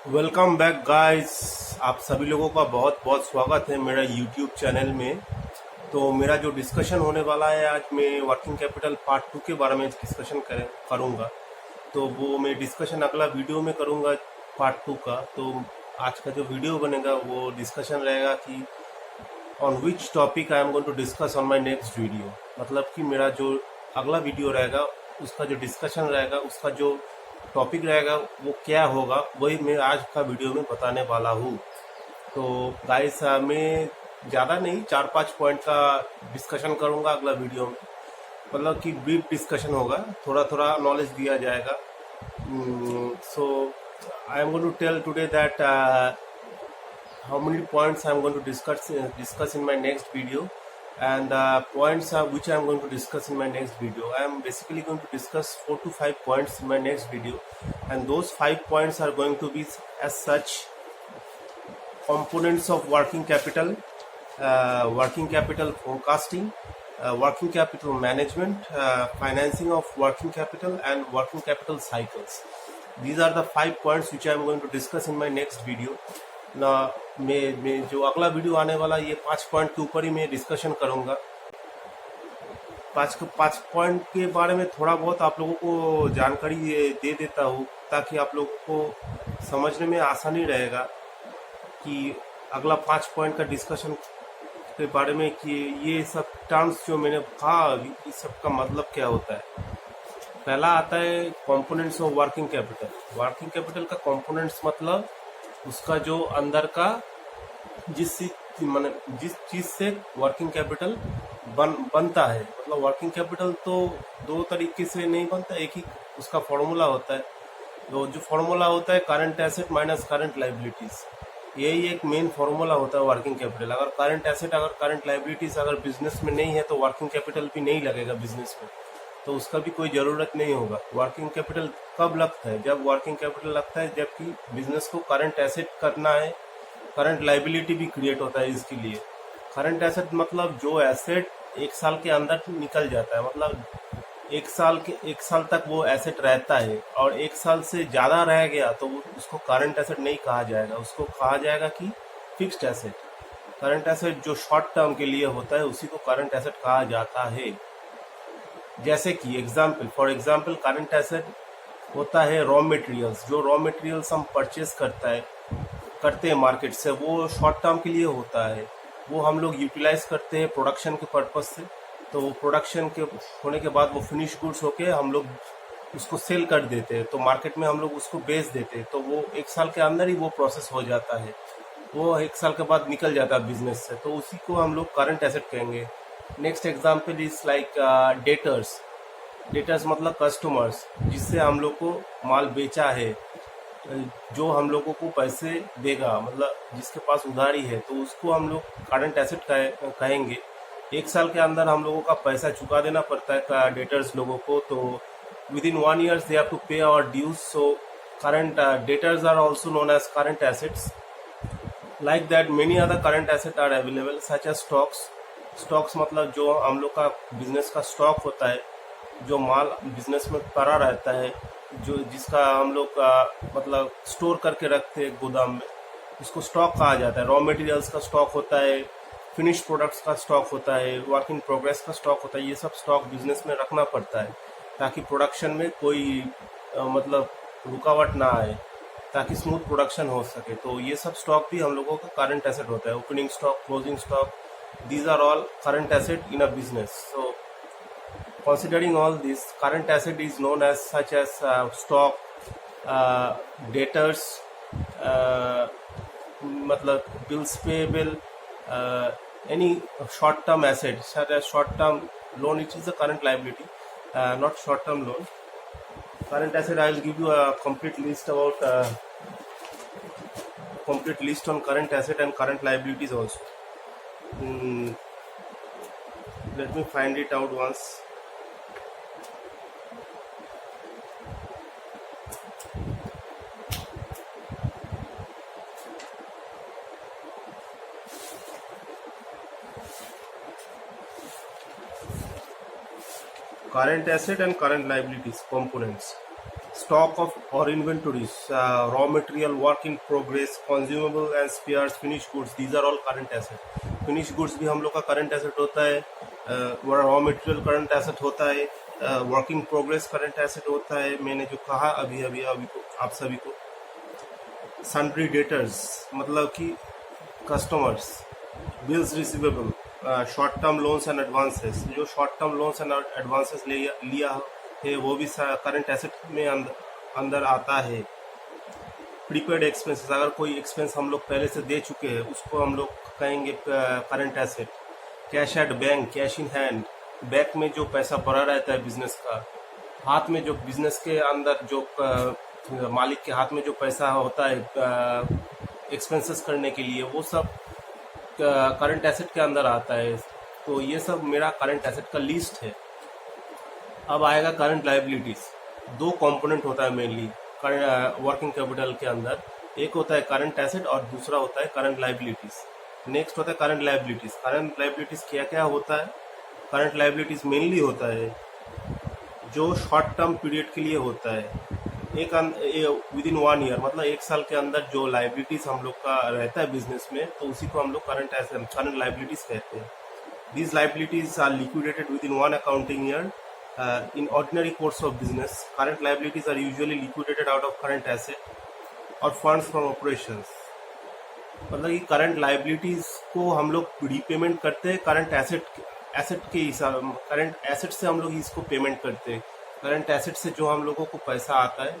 Welcome back guys. आप सभी लोगों का बहुत बहुत स्वागत है मेरा यूट्यूब चैनल में। तो मेरा जो डिस्कशन होने वाला है आज, मैं वर्किंग कैपिटल पार्ट 2 के बारे में डिस्कशन करूँगा। तो वो मैं डिस्कशन अगला वीडियो में करूँगा पार्ट 2 का। तो आज का जो वीडियो बनेगा वो डिस्कशन रहेगा कि on which topic I am going to discuss on my next video. मतलब कि मेरा जो अगला वीडियो रहेगा उसका जो डिस्कशन रहेगा, उसका जो टॉपिक रहेगा वो क्या होगा, वही मैं आज का वीडियो में बताने वाला हूँ। तो गाइस, मैं ज़्यादा नहीं, 4-5 पॉइंट का डिस्कशन करूँगा अगला वीडियो में। मतलब कि ब्रीफ डिस्कशन होगा, थोड़ा थोड़ा नॉलेज दिया जाएगा। So I am going to tell today that how many points I'm going to discuss in my next video, and points which I'm going to discuss in my next video. I'm basically going to discuss 4 to 5 points in my next video, and those 5 points are going to be as such: components of working capital, working capital forecasting, working capital management, financing of working capital, and working capital cycles. These are the 5 points which I am going to discuss in my next video. ना मैं जो अगला video आने वाला, ये 5 point के ऊपर ही मैं डिस्कशन करूँगा। 5 पॉइंट के बारे में थोड़ा बहुत आप लोगों को जानकारी दे देता हूँ, ताकि आप लोगों को समझने में आसानी रहेगा कि अगला 5 पॉइंट का डिस्कशन के बारे में कि ये सब टर्म्स जो मैंने कहा अभी, इस सब का मतलब क्या होता है। पहला आता है components of working capital. Working capital का कंपोनेंट्स मतलब उसका जो अंदर का जिस चीज़ से वर्किंग कैपिटल बनता है। मतलब वर्किंग कैपिटल तो दो तरीके से नहीं बनता, एक ही उसका फॉर्मूला होता है। तो जो फॉर्मूला होता है current asset minus current liabilities, यही एक मेन फॉर्मूला होता है वर्किंग कैपिटल। अगर करंट एसेट, अगर करंट लाइबिलिटीज़ अगर बिजनेस में नहीं है तो वर्किंग कैपिटल भी नहीं लगेगा बिजनेस में, तो उसका भी कोई ज़रूरत नहीं होगा। वर्किंग कैपिटल कब लगता है? जब वर्किंग कैपिटल लगता है जबकि बिजनेस को करंट एसेट करना है, करंट लाइबिलिटी भी क्रिएट होता है इसके लिए। करंट एसेट मतलब जो एसेट 1 साल के अंदर निकल जाता है, मतलब 1 साल तक वो एसेट रहता है, और 1 साल से ज़्यादा रह गया तो उसको करंट एसेट नहीं कहा जाएगा, उसको कहा जाएगा कि फिक्स्ड एसेट। करंट एसेट जो शॉर्ट टर्म के लिए होता है उसी को करंट एसेट कहा जाता है। जैसे कि फॉर एग्जाम्पल करंट एसेट होता है रॉ मटेरियल्स। जो रॉ मटेरियल्स हम परचेस करते हैं मार्केट से, वो शॉर्ट टर्म के लिए होता है। वो हम लोग यूटिलाइज करते हैं प्रोडक्शन के पर्पस से। तो वो प्रोडक्शन के होने के बाद वो फिनिश गुड्स होके हम लोग उसको सेल कर देते हैं, तो मार्केट में हम लोग उसको बेच देते हैं। तो वो 1 साल के अंदर ही वो प्रोसेस हो जाता है, वो 1 साल के बाद निकल जाता है बिजनेस से, तो उसी को हम लोग करंट एसेट कहेंगे। Next example is like debtors. Debtors मतलब कस्टमर्स, जिससे हम लोग को माल बेचा है, जो हम लोगों को पैसे देगा, मतलब जिसके पास उधारी है, तो उसको हम लोग करंट एसेट कहेंगे। 1 साल के अंदर हम लोगों का पैसा चुका देना पड़ता है डेटर्स लोगों को, तो within 1 year they have to pay our dues. So current debtors are also known as current assets. Like that many other current assets are available such as stocks. Stocks मतलब जो हम लोग का बिजनेस का stock होता है, जो माल business में पड़ा रहता है, जो जिसका हम लोग का मतलब स्टोर करके रखते हैं गोदाम में, उसको स्टॉक कहा जाता है। रॉ मटेरियल्स का स्टॉक होता है, फिनिश प्रोडक्ट्स का स्टॉक होता है, वर्क इन प्रोग्रेस का स्टॉक होता है। ये सब स्टॉक बिजनेस में रखना पड़ता है ताकि प्रोडक्शन में कोई मतलब रुकावट ना आए, ताकि स्मूथ प्रोडक्शन हो सके। तो ये सब स्टॉक भी हम लोगों का करंट एसेट होता है। Opening stock, closing stock, these are all current asset in a business. So considering all this, current asset is known as such as stock, debtors, मतलब bills payable, any short term asset such as short term loan, which is a current liability, not short term loan. Current asset, I will give you a complete list on current asset and current liabilities also. Let me find it out once. Current asset and current liabilities components. stock of or inventories, raw material, work in progress, consumable and spares, finished goods, these are all current asset. finished goods भी हम लोग का current asset होता है, raw material current asset होता है, work in progress current asset होता है, मैंने जो कहा अभी अभी अभी को आप सभी को. sundry debtors मतलब कि customers, bills receivable, short term loans and advances, जो short term loans and advances लिया है वो भी करंट एसेट में अंदर आता है. प्रीपेड एक्सपेंसेस, अगर कोई एक्सपेंस हम लोग पहले से दे चुके हैं उसको हम लोग कहेंगे current asset. Cash at bank, cash in hand, bank में जो पैसा पड़ा रहता है बिजनेस का, हाथ में जो बिजनेस के अंदर जो मालिक के हाथ में जो पैसा होता है एक्सपेंसेस करने के लिए, वो सब करंट एसेट के अंदर आता है. तो ये सब मेरा करंट एसेट का लिस्ट है. अब आएगा करंट लायबिलिटीज. दो कंपोनेंट होता है मेनली वर्किंग कैपिटल के अंदर, एक होता है करंट एसेट और दूसरा होता है करंट लायबिलिटीज. नेक्स्ट होता है करंट लायबिलिटीज. करंट लायबिलिटीज क्या क्या होता है? करंट लायबिलिटीज मेनली होता है जो शॉर्ट टर्म पीरियड के लिए होता है, एक विद इन 1 ईयर, मतलब 1 साल के अंदर जो लाइबिलिटीज हम लोग का रहता है बिजनेस में, तो उसी को हम लोग करंट लाइबिलिटीज कहते हैं. These liabilities are liquidated within 1 accounting year. In ordinary course of business, current liabilities are usually liquidated out of current asset or funds from operations. मतलब कि करंट लाइबिलिटीज को हम लोग रीपेमेंट करते हैं current asset के हिसाब, current asset से हम लोग इसको पेमेंट करते हैं. करंट एसेट से जो हम लोगों को पैसा आता है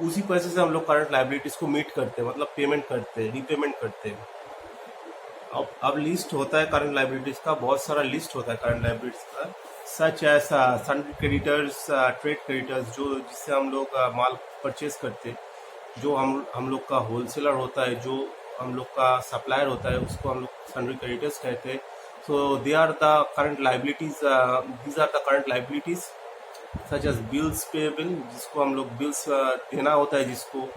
उसी पैसे से हम लोग करंट लाइबिलिटीज को मीट करते हैं, मतलब पेमेंट करते हैं, रीपेमेंट करते हैं. अब लिस्ट होता है करंट लाइबिलिटीज का, बहुत सारा लिस्ट होता है करंट लाइबिलिटीज का. Such as sundry creditors, trade creditors, जो जिससे हम लोग माल परचेज करते हैं, जो हम लोग का होलसेलर होता है, जो हम लोग का सप्लायर होता है, उसको हम लोग सन्ड्री क्रेडिटर्स कहते हैं. So they are the current liabilities, these are the current liabilities. Such as bills payable, जिसको हम लोग बिल्स देना होता है जिसको.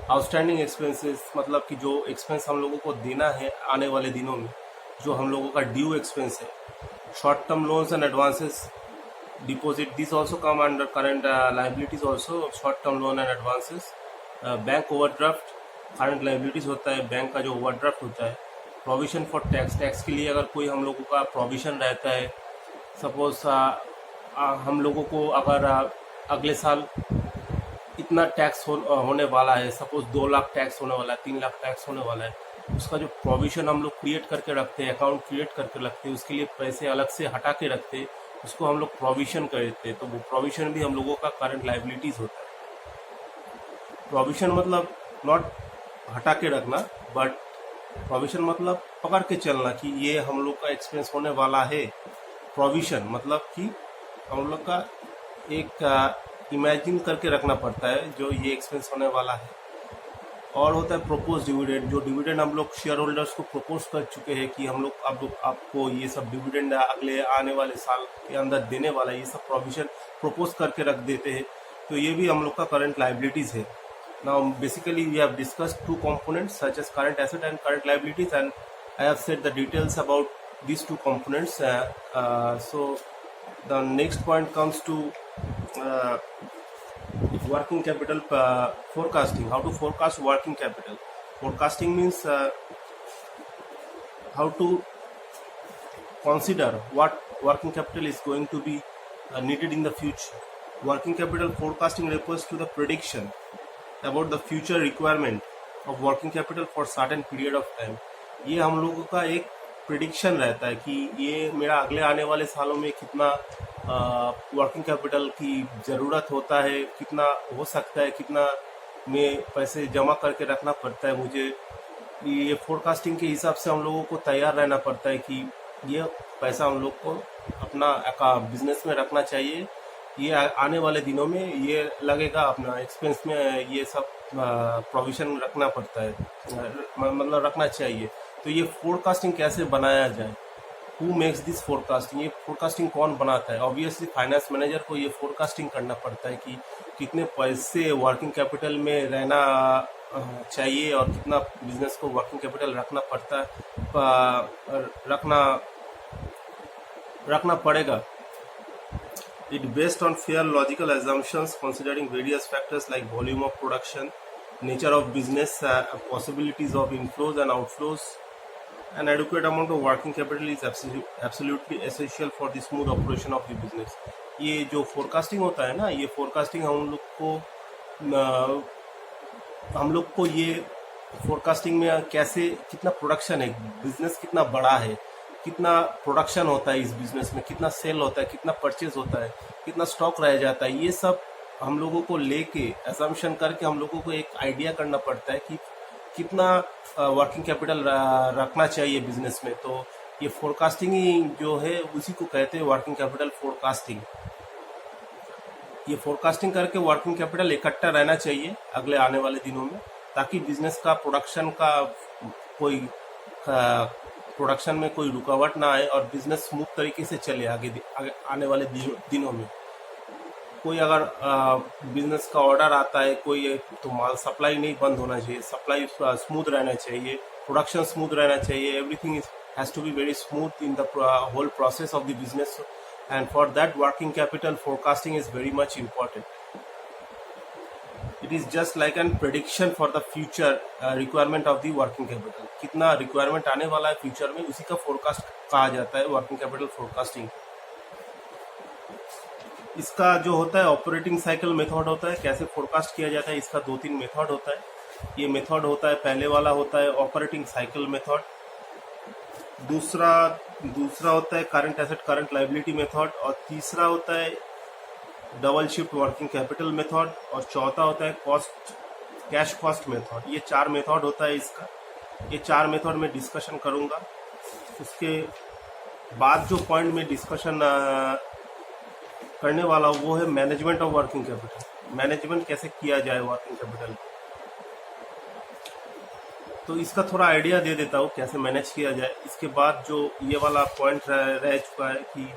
आउटस्टैंडिंग एक्सपेंसेस, मतलब कि जो एक्सपेंस हम लोगों को देना है आने वाले दिनों में, जो हम लोगों का ड्यू एक्सपेंस है. Short term loans and advances, deposit, this also come under current liabilities also. Short term loan and advances. Bank overdraft current liabilities होता है, बैंक का जो ओवरड्राफ्ट होता है. प्रोविजन फॉर टैक्स, टैक्स के लिए अगर कोई हम लोगों का प्रोविजन रहता है, सपोज हम लोगों को अगर अगले साल इतना टैक्स होने वाला है, सपोज 2 लाख टैक्स होने वाला है, 3 लाख टैक्स होने वाला है, उसका जो प्रोविजन हम लोग क्रिएट करके रखते हैं, अकाउंट क्रिएट करके रखते हैं, उसके लिए पैसे अलग से हटा के रखते हैं, उसको हम लोग प्रोविजन कहते हैं. तो वो प्रोविजन भी हम लोगों का करंट लाइबिलिटीज होता है. प्रोविजन मतलब नॉट हटा के रखना, बट प्रोविजन मतलब पकड़ के चलना कि ये हम लोग का एक्सपेंस होने वाला है. प्रोविजन मतलब कि हम लोग का एक इमेजिन करके रखना पड़ता है जो ये एक्सपेंस होने वाला है. और होता है प्रोपोज डिविडेंड, जो डिविडेंड हम लोग शेयर होल्डर्स को प्रपोज कर चुके हैं कि हम लोग आपको ये सब डिविडेंड अगले आने वाले साल के अंदर देने वाला है, ये सब प्रोविजन प्रपोज करके रख देते हैं. तो ये भी हम लोग का करंट लाइबिलिटीज है. Now basically we have discussed 2 components such as current asset and current liabilities, and I have said the details about these 2 components. So the next point comes to working capital forecasting. How to forecast working capital? Forecasting means how to consider what working capital is going to be needed in the future. Working capital forecasting refers to the prediction about the future requirement of working capital for certain period of time. ये हम लोगों का एक prediction रहता है कि ये मेरा अगले आने वाले सालों में कितना वर्किंग कैपिटल की ज़रूरत होता है, कितना हो सकता है, कितना में पैसे जमा करके रखना पड़ता है मुझे. ये फोरकास्टिंग के हिसाब से हम लोगों को तैयार रहना पड़ता है कि ये पैसा हम लोग को अपना बिजनेस में रखना चाहिए, ये आने वाले दिनों में ये लगेगा, अपना एक्सपेंस में ये सब प्रोविजन रखना पड़ता है, मतलब रखना चाहिए. तो ये फोरकास्टिंग कैसे बनाया जाए? Who makes this forecasting? ये फोरकास्टिंग कौन बनाता है? ऑब्वियसली फाइनेंस मैनेजर को ये फोरकास्टिंग करना पड़ता है कि कितने पैसे वर्किंग कैपिटल में रहना चाहिए और कितना बिजनेस को वर्किंग कैपिटल रखना पड़ता है, रखना पड़ेगा. It based on fair logical assumptions considering various factors like volume of production, nature of business, possibilities of inflows and outflows. An adequate amount of working capital is absolutely essential for the smooth operation of the business. ये जो forecasting होता है ना, ये forecasting हम लोग को ये फोरकास्टिंग में कैसे कितना प्रोडक्शन है, बिजनेस कितना बड़ा है, कितना प्रोडक्शन होता है इस बिजनेस में, कितना सेल होता है, कितना परचेज होता है, कितना स्टॉक रह जाता है, ये सब हम लोगों को लेके असम्पशन करके हम लोगों को एक आइडिया करना पड़ता है कि कितना वर्किंग कैपिटल रखना चाहिए बिजनेस में। तो ये फोरकास्टिंग ही जो है उसी को कहते हैं वर्किंग कैपिटल फोरकास्टिंग। ये फोरकास्टिंग करके वर्किंग कैपिटल इकट्ठा रहना चाहिए अगले आने वाले दिनों में, ताकि बिजनेस का प्रोडक्शन में कोई रुकावट ना आए और बिजनेस स्मूथ तरीके से चले आगे आने वाले दिनों में। कोई अगर बिजनेस का ऑर्डर आता है कोई, तो माल सप्लाई नहीं बंद होना चाहिए, सप्लाई स्मूथ रहना चाहिए, प्रोडक्शन स्मूथ रहना चाहिए, everything has to be very smooth in the whole process of the business, and for that working capital forecasting is very much important. It is just like an prediction for the future requirement of the working capital. कितना requirement आने वाला है future में, उसी का forecast कहा जाता है वर्किंग कैपिटल फोरकास्टिंग। इसका जो होता है ऑपरेटिंग साइकिल मेथड होता है, कैसे फोरकास्ट किया जाता है, इसका 2-3 मेथड होता है। ये मेथड होता है, पहले वाला होता है ऑपरेटिंग साइकिल मेथड, दूसरा होता है current asset current liability method, और तीसरा होता है double shift working capital method, और चौथा होता है कैश कॉस्ट मेथड। ये 4 मेथड होता है इसका। ये 4 मेथड में डिस्कशन करूंगा। उसके बाद जो पॉइंट में डिस्कशन करने वाला हूँ वो है management of working capital. Management कैसे किया जाए वर्किंग कैपिटल, तो इसका थोड़ा आइडिया दे देता हूँ कैसे मैनेज किया जाए। इसके बाद जो ये वाला पॉइंट रह चुका है कि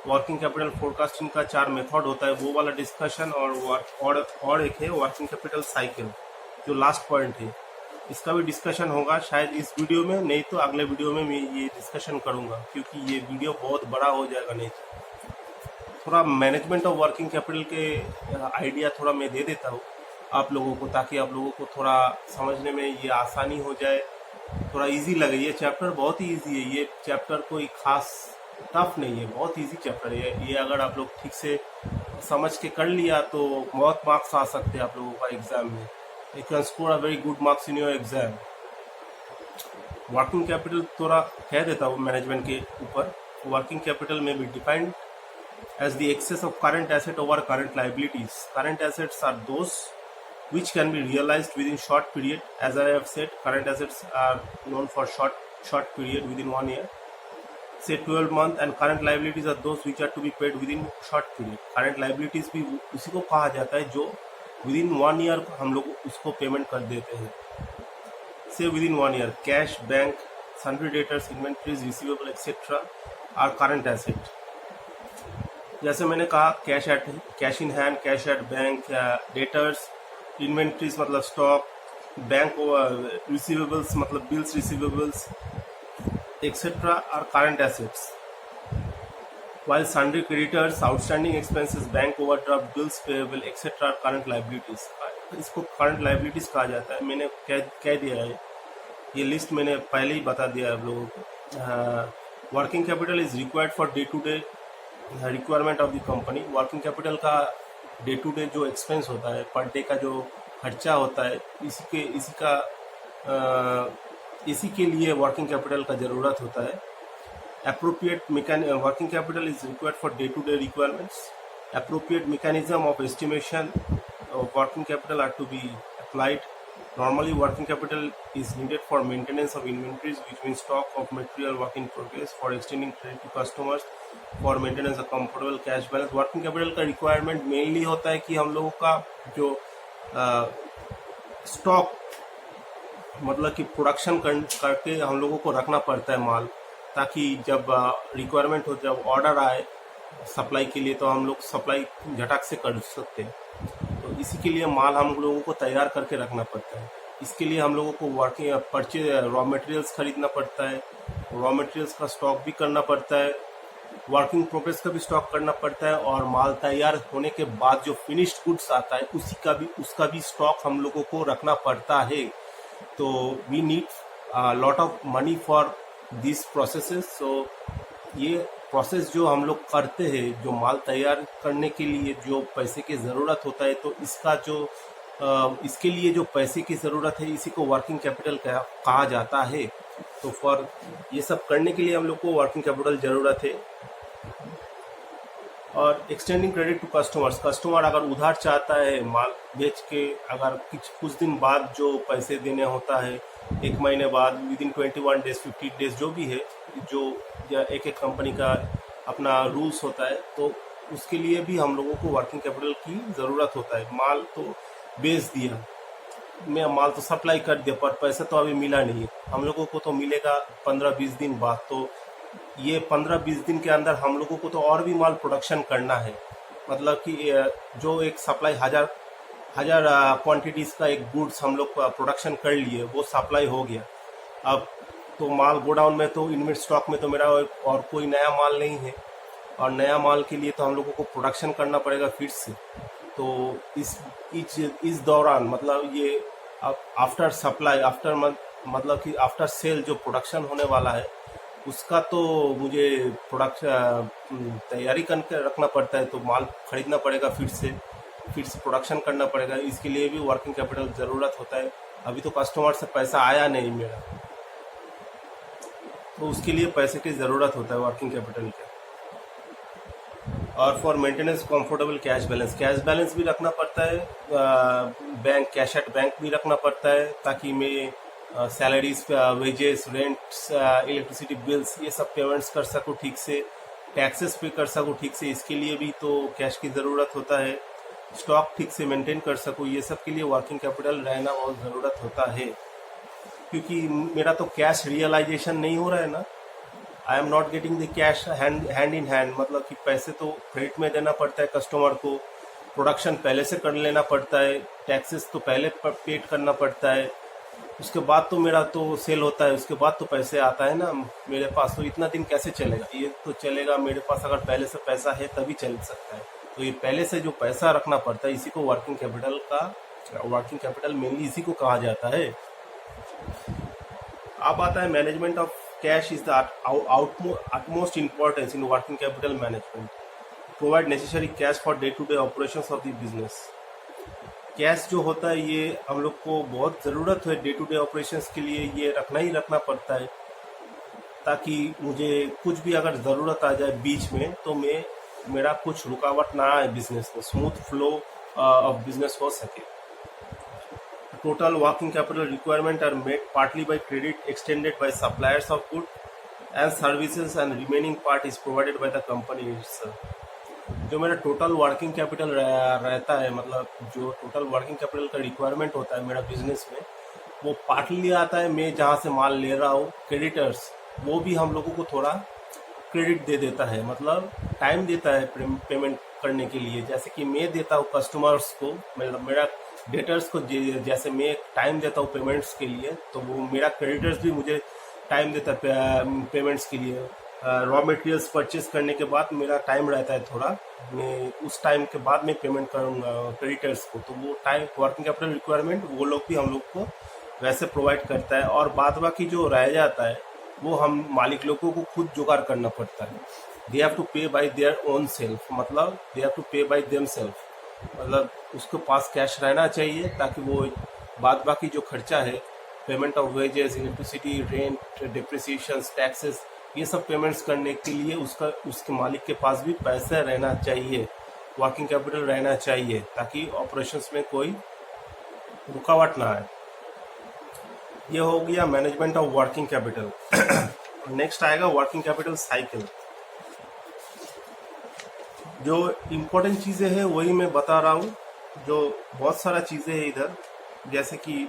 वर्किंग कैपिटल फोरकास्टिंग का 4 मेथड होता है, वो वाला डिस्कशन, और एक है वर्किंग कैपिटल साइकिल जो लास्ट पॉइंट है, इसका भी डिस्कशन होगा शायद इस वीडियो में, नहीं तो अगले वीडियो में मैं ये डिस्कशन करूँगा, क्योंकि ये वीडियो बहुत बड़ा हो जाएगा। नहीं तो थोड़ा मैनेजमेंट ऑफ वर्किंग कैपिटल के आइडिया थोड़ा मैं दे देता हूँ आप लोगों को, ताकि आप लोगों को थोड़ा समझने में ये आसानी हो जाए, थोड़ा इजी लगे। ये चैप्टर बहुत ही इजी है, ये चैप्टर कोई खास टफ नहीं है, बहुत इजी चैप्टर है ये। अगर आप लोग ठीक से समझ के कर लिया तो बहुत मार्क्स आ सकते हैं आप लोगों का एग्जाम में। You can score a very good marks in your exam. Working capital थोड़ा कह देता हूँ मैनेजमेंट के ऊपर। वर्किंग कैपिटल में भी defined as the excess of current asset over current liabilities. Current assets are those which can be realized within short period. As I have said, current assets are known for short period within 1 year, say 12 month, and current liabilities are those which are to be paid within short period. Current liabilities भी उसी को कहा जाता है जो within 1 year हम लोग उसको पेमेंट कर देते हैं। Say within 1 year, cash, bank, sundry debtors, inventories, receivable, etc. are current assets. जैसे मैंने कहा cash in hand, cash at bank, debtors, inventories मतलब स्टॉक, बैंक रिसीवेबल्स मतलब bills receivables etcetera are current assets, while sundry creditors, outstanding expenses, bank overdraft, bills payable etcetera are current liabilities. इसको current liabilities कहा जाता है। मैंने कह दिया है, ये लिस्ट मैंने पहले ही बता दिया है आप लोगों को। Working capital is required for day to day requirement of the company. Working capital का डे टू डे जो एक्सपेंस होता है, पर डे का जो खर्चा होता है, इसी के लिए वर्किंग कैपिटल का ज़रूरत होता है। Appropriate working capital is required for day to day requirements. Appropriate mechanism of estimation of working capital are to be applied. Normally, working capital is needed for maintenance of inventories, which means stock of material work in progress, for extending credit to customers, for maintenance of comfortable cash balance. Working capital का requirement mainly होता है कि हम लोगों का जो stock मतलब कि प्रोडक्शन करके हम लोगों को रखना पड़ता है माल, ताकि जब रिक्वायरमेंट हो, जब ऑर्डर आए सप्लाई के लिए, तो हम लोग सप्लाई झटक से कर सकते हैं। तो इसी के लिए माल हम लोगों को तैयार करके रखना पड़ता है। इसके लिए हम लोगों को रॉ मटेरियल्स खरीदना पड़ता है, रॉ मटेरियल्स का स्टॉक भी करना पड़ता है, वर्किंग प्रोग्रेस का भी स्टॉक करना पड़ता है, और माल तैयार होने के बाद जो फिनिश्ड गुड्स आता है उसका भी स्टॉक हम लोगों को रखना पड़ता है। तो we need lot of money for this processes. So ये प्रोसेस जो हम लोग करते हैं, जो माल तैयार करने के लिए जो पैसे की ज़रूरत होता है, तो इसके लिए जो पैसे की ज़रूरत है, इसी को वर्किंग कैपिटल कहा जाता है। तो फॉर ये सब करने के लिए हम लोग को वर्किंग कैपिटल ज़रूरत है। और extending credit to customers, customer अगर उधार चाहता है माल बेच के, अगर कुछ दिन बाद जो पैसे देने होता है, 1 महीने बाद, विद इन 21 डेज 50 डेज जो भी है, जो एक कंपनी का अपना रूल्स होता है, तो उसके लिए भी हम लोगों को वर्किंग कैपिटल की ज़रूरत होता है। माल तो बेच दिया, मैं माल तो सप्लाई कर दिया, पर पैसा तो अभी मिला नहीं है, हम लोगों को तो मिलेगा 15-20 दिन बाद। तो ये 15-20 दिन के अंदर हम लोगों को तो और भी माल प्रोडक्शन करना है। मतलब कि जो एक सप्लाई हजार क्वांटिटीज़ का एक गुड्स हम लोग प्रोडक्शन कर लिए, वो सप्लाई हो गया। अब तो माल गोडाउन में, तो इनवेंट स्टॉक में तो मेरा और कोई नया माल नहीं है, और नया माल के लिए तो हम लोगों को प्रोडक्शन करना पड़ेगा फिर से। तो इस दौरान, मतलब ये आफ्टर सप्लाई, मतलब कि आफ्टर सेल जो प्रोडक्शन होने वाला है, उसका तो मुझे तैयारी करके रखना पड़ता है। तो माल खरीदना पड़ेगा, फिर से प्रोडक्शन करना पड़ेगा। इसके लिए भी वर्किंग कैपिटल ज़रूरत होता है। अभी तो कस्टमर से पैसा आया नहीं मेरा, तो उसके लिए पैसे की ज़रूरत होता है वर्किंग कैपिटल के। और for maintenance comfortable cash balance भी रखना पड़ता है। बैंक, कैश एट बैंक भी रखना पड़ता है, ताकि मैं salaries, wages, rents, electricity bills, ये सब पेमेंट्स कर सकूँ ठीक से, टैक्सेस पे कर सकूँ ठीक से। इसके लिए भी तो कैश की ज़रूरत होता है। स्टॉक ठीक से मेंटेन कर सकूँ, ये सब के लिए वर्किंग कैपिटल रहना बहुत ज़रूरत होता है। क्योंकि मेरा तो कैश रियलाइजेशन नहीं हो रहा है ना, I am not getting the cash hand in hand. मतलब कि पैसे तो क्रेडिट में देना पड़ता है कस्टमर को, प्रोडक्शन पहले से कर लेना पड़ता है, टैक्सेस तो पहले पेड करना पड़ता है, उसके बाद तो मेरा तो सेल होता है, उसके बाद तो पैसे आता है ना मेरे पास। तो इतना दिन कैसे चलेगा? ये तो चलेगा मेरे पास अगर पहले से पैसा है, तभी चल सकता है। तो ये पहले से जो पैसा रखना पड़ता है, इसी को वर्किंग कैपिटल मेनली इसी को कहा जाता है। अब आता है management of cash is the utmost importance in working capital management. Provide necessary cash for day-to-day operations of the business. Cash जो होता है, ये हम लोग को बहुत ज़रूरत है डे टू डे ऑपरेशंस के लिए, ये रखना पड़ता है, ताकि मुझे कुछ भी अगर ज़रूरत आ जाए बीच में, तो मेरा कुछ रुकावट ना आए बिजनेस में, स्मूथ फ्लो ऑफ बिजनेस हो सके। Total working capital requirement are met partly by credit extended by suppliers of goods and services, and remaining part is provided by the company itself. जो मेरा टोटल वर्किंग कैपिटल रहता है, मतलब जो total working capital का requirement होता है मेरा बिजनेस में, वो पार्टली आता है मैं जहाँ से माल ले रहा हूँ, क्रेडिटर्स, वो भी हम लोगों को थोड़ा क्रेडिट दे देता है, मतलब टाइम देता है पेमेंट करने के लिए। जैसे कि मैं देता हूँ कस्टमर्स को, मेरा डेटर्स को जैसे मैं टाइम देता हूँ पेमेंट्स के लिए, तो वो मेरा क्रेडिटर्स भी मुझे टाइम देता है पेमेंट्स के लिए। रॉ मटेरियल्स परचेज करने के बाद मेरा टाइम रहता है थोड़ा, मैं उस टाइम के बाद मैं पेमेंट करूँगा क्रेडिटर्स को। तो वो टाइम वर्किंग कैपिटल रिक्वायरमेंट वो लोग भी हम लोग को वैसे प्रोवाइड करता है। और बाद बाकी जो रह जाता है, वो हम मालिक लोगों को खुद जुगाड़ करना पड़ता है। दे हैव टू पे बाय देयर ओन सेल्फ, मतलब दे हैव टू पे बाय देम सेल्फ, मतलब उसके पास कैश रहना चाहिए, ताकि वो बाद बाकी जो खर्चा है, payment of wages, electricity, rent, depreciation, taxes, ये सब पेमेंट्स करने के लिए उसके मालिक के पास भी पैसा रहना चाहिए, वर्किंग कैपिटल रहना चाहिए, ताकि ऑपरेशंस में कोई रुकावट ना आए। ये हो गया management of working capital. Next आएगा वर्किंग कैपिटल साइकिल। जो इम्पोर्टेंट चीज़ें हैं वही मैं बता रहा हूँ। जो बहुत सारा चीज़ें हैं इधर, जैसे कि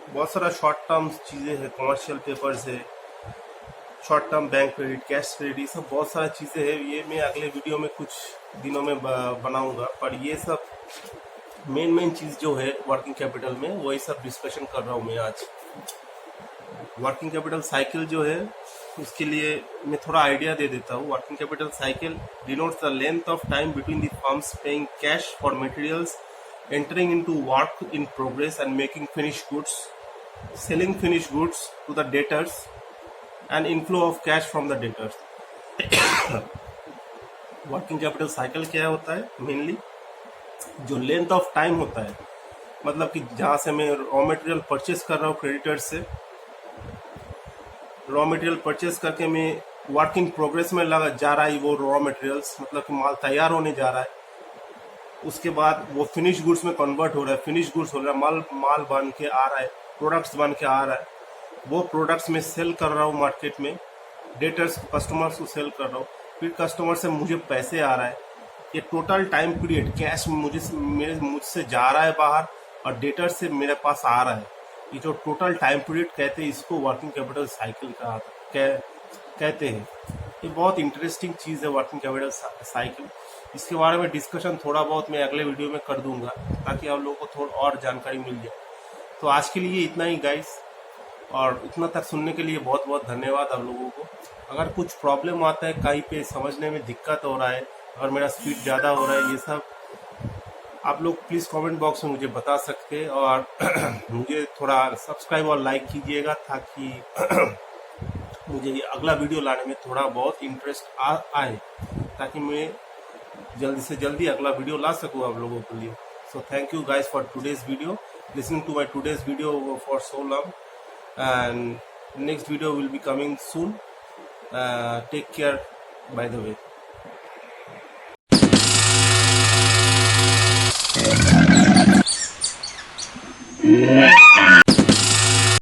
बहुत सारा शॉर्ट टर्म चीज़ें हैं, कमर्शियल पेपर्स है, short term bank credit, cash credit, ये सब बहुत सारा चीज़ें हैं। ये मैं अगले वीडियो में कुछ दिनों में बनाऊंगा, पर ये सब मेन चीज़ जो है वर्किंग कैपिटल में, वही सब डिस्कशन कर रहा हूँ मैं आज। वर्किंग कैपिटल साइकिल जो है, उसके लिए मैं थोड़ा आइडिया दे देता हूँ। Working capital cycle denotes the length of time between the firms paying cash for materials, entering into work in progress and making finished goods, selling finished goods to the debtors and inflow of cash from the debtors. Working capital cycle क्या होता है? Mainly जो length of time होता है, मतलब कि जहाँ से मैं रॉ मटेरियल परचेस कर रहा हूँ क्रेडिटर्स से, रॉ मटेरियल परचेस करके मैं वर्किंग प्रोग्रेस में लगा जा रहा है वो रॉ मटेरियल्स, मतलब कि माल तैयार होने जा रहा है, उसके बाद वो फिनिश गुड्स में कन्वर्ट हो रहा है, फिनिश गुड्स हो रहा है, माल बन के आ रहा है, प्रोडक्ट्स बन के आ रहा है, वो प्रोडक्ट्स में सेल कर रहा हूँ मार्केट में, डेटर्स कस्टमर्स को सेल कर रहा हूँ, फिर कस्टमर से मुझे पैसे आ रहा है। ये टोटल टाइम पीरियड कैश मुझसे जा रहा है बाहर और डेटर से मेरे पास आ रहा है, ये जो टोटल टाइम पीरियड कहते हैं, इसको वर्किंग कैपिटल साइकिल कहते हैं। ये बहुत इंटरेस्टिंग चीज़ है वर्किंग कैपिटल साइकिल। इसके बारे में डिस्कशन थोड़ा बहुत मैं अगले वीडियो में कर दूंगा ताकि आप लोगों को थोड़ा और जानकारी मिल जाए। तो आज के लिए इतना ही गाइस, और इतना तक सुनने के लिए बहुत बहुत धन्यवाद आप लोगों को। अगर कुछ प्रॉब्लम आता है कहीं पे समझने में दिक्कत हो रहा है, अगर मेरा स्पीड ज़्यादा हो रहा है, ये सब आप लोग प्लीज़ कमेंट बॉक्स में मुझे बता सकते हैं, और मुझे थोड़ा सब्सक्राइब और लाइक कीजिएगा ताकि मुझे ये अगला वीडियो लाने में थोड़ा बहुत इंटरेस्ट आए, ताकि मैं जल्दी से जल्दी अगला वीडियो ला सकूँ आप लोगों के लिए। So thank you guys for today's video, listening to my today's video for so long, and next video will be coming soon. Take care by the way.